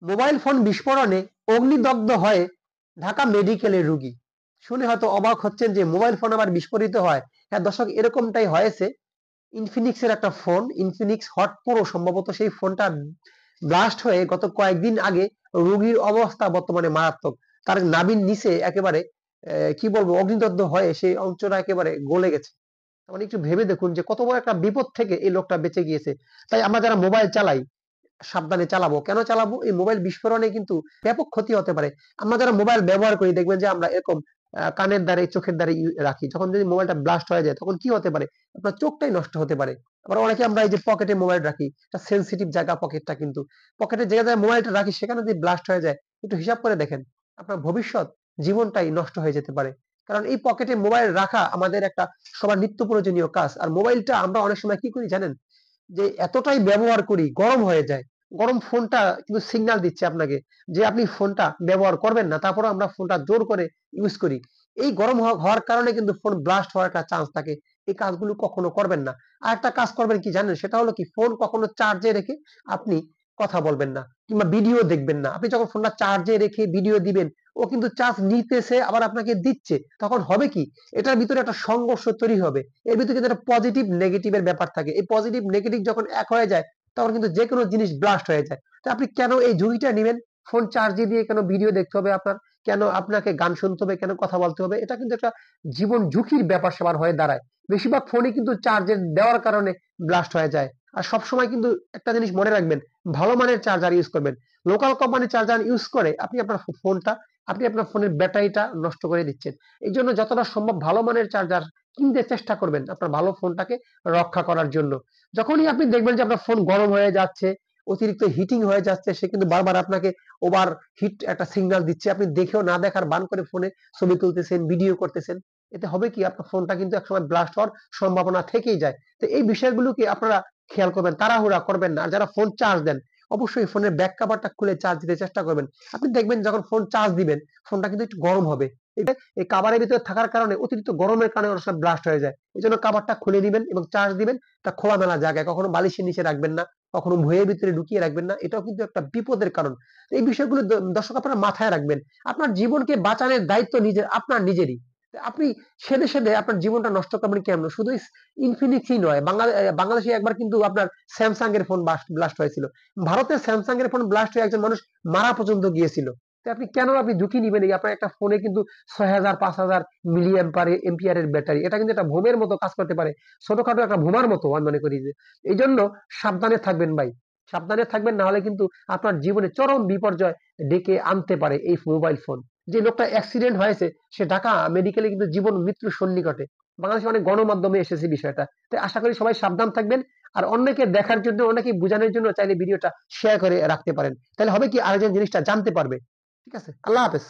Mobile phone বিস্ফোরণে অগ্নিদগ্ধ হয়ে ঢাকা মেডিকেলের রোগী। শুনে হয়তো অবাক হচ্ছেন যে মোবাইল ফোন আবার বিস্ফোরিত হয়। হ্যাঁ দর্শক, এরকমটাই হয়েছে। ইনফিনিক্সের একটা ফোন, ইনফিনিক্স হট প্রো, সম্ভবত সেই ফোনটা ব্লাস্ট হয়ে গত কয়েকদিন আগে রোগীর অবস্থা বর্তমানে মারাত্মক। তার নাভির নিচে একেবারে কি বলবো, অগ্নিদগ্ধ হয়ে সেই অঞ্চলটা একেবারে গলে গেছে। মানে একটু ভেবে দেখুন যে কত বড় একটা বিপদ থেকে এই লোকটা বেঁচে গিয়েছে। তাই আমরা যারা মোবাইল চালাই, সাবধানে চালাবো। কেন চালাবো? এই মোবাইল বিস্ফোরণে কিন্তু ব্যাপক ক্ষতি হতে পারে। আমরা যারা মোবাইল ব্যবহার করি দেখবেন যে আমরা এরকম কানের দ্বারে, চোখের দ্বারে রাখি। যখন যদি মোবাইলটা ব্লাস্ট হয়ে যায় তখন কি হতে পারে? আপনার চোখটাই নষ্ট হতে পারে। আবার অনেকে আমরা এই যে পকেটে মোবাইল রাখি, একটা সেনসিটিভ জায়গা পকেটটা, কিন্তু পকেটে যে জায়গায় মোবাইলটা রাখি সেখানে যদি ব্লাস্ট হয়ে যায়, একটু হিসাব করে দেখেন আপনার ভবিষ্যৎ জীবনটাই নষ্ট হয়ে যেতে পারে। কারণ এই পকেটে মোবাইল রাখা আমাদের একটা সবার নিত্য প্রয়োজনীয় কাজ। আর মোবাইলটা আমরা অনেক সময় কি করি জানেন? যে এতটাই ব্যবহার করি, গরম হয়ে যায়। গরম ফোনটা কিন্তু সিগন্যাল দিচ্ছে আপনাকে যে আপনি ফোনটা ব্যবহার করবেন না। তারপরেও আমরা ফোনটা জোর করে ইউজ করি। এই গরম হওয়ার কারণে কিন্তু ফোন ব্লাস্ট হওয়ার একটা চান্স থাকে। এই কাজগুলো কখনো করবেন না। আরেকটা কাজ করবেন কি জানেন? সেটা হলো কি, ফোন কখনো চার্জে রেখে আপনি কথা বলবেন না কিংবা ভিডিও দেখবেন না। আপনি যখন ফোনটা চার্জে রেখে ভিডিও দিবেন, ও কিন্তু চার্জ নিতেছে আবার আপনাকে দিচ্ছে। তখন হবে কি? এটার ভিতরে একটা সংঘর্ষ তৈরি হবে। এর ভিতরে কিন্তু একটা পজিটিভ নেগেটিভ এর ব্যাপার থাকে। এই পজিটিভ নেগেটিভ যখন এক হয়ে যায় তখন কিন্তু যেকোনো জিনিস ব্লাস্ট হয়ে যায়। তো আপনি কেন এই ঝুঁকিটা নিবেন? ফোন চার্জে দিয়ে কেন ভিডিও দেখতে হবে আপনার? কেন আপনাকে গান শুনতে হবে? কেন কথা বলতে হবে? এটা কিন্তু একটা জীবন ঝুঁকির ব্যাপার-স্যাপার হয়ে দাঁড়ায়। বেশিরভাগ ফোনই কিন্তু চার্জে দেওয়ার কারণে ব্লাস্ট হয়ে যায়। আর সবসময় কিন্তু একটা জিনিস মনে রাখবেন, ভালো মানের চার্জার ইউজ করবেন। লোকাল কোম্পানির চার্জার ইউজ করে আপনি আপনার ফোনটা, আপনি আপনার ফোনের ব্যাটারিটা নষ্ট করে দিচ্ছেন। এইজন্য যতটা সম্ভব ভালো মানের চার্জার কিনতে চেষ্টা করবেন আপনার ভালো ফোনটাকে রক্ষা করার জন্য। যখনই আপনি দেখবেন যে আপনার ফোন গরম হয়ে যাচ্ছে, অতিরিক্ত হিটিং হয়ে যাচ্ছে, সে কিন্তু বারবার আপনাকে ওভার হিট একটা সিগন্যাল দিচ্ছে। আপনি দেখেও না দেখার ভান করে ফোনে ছবি তুলতেছেন, ভিডিও করতেছেন। এতে হবে কি? আপনার ফোনটা কিন্তু একসময় ব্লাস্ট হওয়ার সম্ভাবনা থেকেই যায়। তো এই বিষয়গুলোকে আপনারা খেয়াল করবেন, তাড়াহুড়া করবেন না। আর যারা ফোন চার্জ দেন, অবশ্যই ফোনের ব্যাক কভারটা খুলে চার্জ দিতে চেষ্টা করবেন। আপনি দেখবেন যখন ফোন চার্জ দিবেন, ফোনটা কিন্তু একটু গরম হবে। এই কাভারের ভিতরে থাকার কারণে, অতিরিক্ত গরমের কারণে অনেক সময় ব্লাস্ট হয়ে যায়। এজন্য কাভারটা খুলে নিবেন এবং চার্জ দিবেন একটা খোলামেলা জায়গায়। কখনো বালিশের নিচে রাখবেন না, কখনো বইয়ের ভিতরে ঢুকিয়ে রাখবেন না। এটাও কিন্তু একটা বিপদের কারণ। এই বিষয়গুলো দর্শক আপনারা মাথায় রাখবেন। আপনার জীবনকে বাঁচানোর দায়িত্ব আপনার নিজেরই। আপনি সেধে, সেধে আপনার জীবনটা নষ্ট করবেন কেমন? শুধু ইনফিনিক্সই নয়, বাংলাদেশে একবার কিন্তু আপনার স্যামসাং এর ফোন ব্লাস্ট হয়েছিল। ভারতের স্যামসাং এর ফোন ব্লাস্ট হয়ে একজন মানুষ মারা পর্যন্ত গিয়েছিল। তো আপনি কেন ঝুঁকি নিবেন? এই আপনার একটা ফোনে কিন্তু ৬০০০ ৫০০০ মিলি এম্পিয়ারের ব্যাটারি। এটা কিন্তু একটা বোমের মতো কাজ করতে পারে। ছোটখাটো একটা বোমার মতো আমি মনে করি যে। এইজন্য সাবধানে থাকবেন ভাই। সাবধানে থাকবেন, না হলে কিন্তু আপনার জীবনে চরম বিপর্যয় ডেকে আনতে পারে এই মোবাইল ফোন। যে লোকটা অ্যাক্সিডেন্ট হয়েছে সে ঢাকা মেডিকেলে কিন্তু জীবন মৃত্যুর সন্নিকটে। বাংলাদেশে অনেক গণমাধ্যমে এসেছে বিষয়টা। তাই আশা করি সবাই সাবধান থাকবেন। আর অন্যকে দেখার জন্য, অন্যকে বোঝানোর জন্য চাইলে ভিডিওটা শেয়ার করে রাখতে পারেন। তাহলে হবে কি? আরেকজন জিনিসটা জানতে পারবে। ঠিক আছে? আল্লাহ হাফেজ।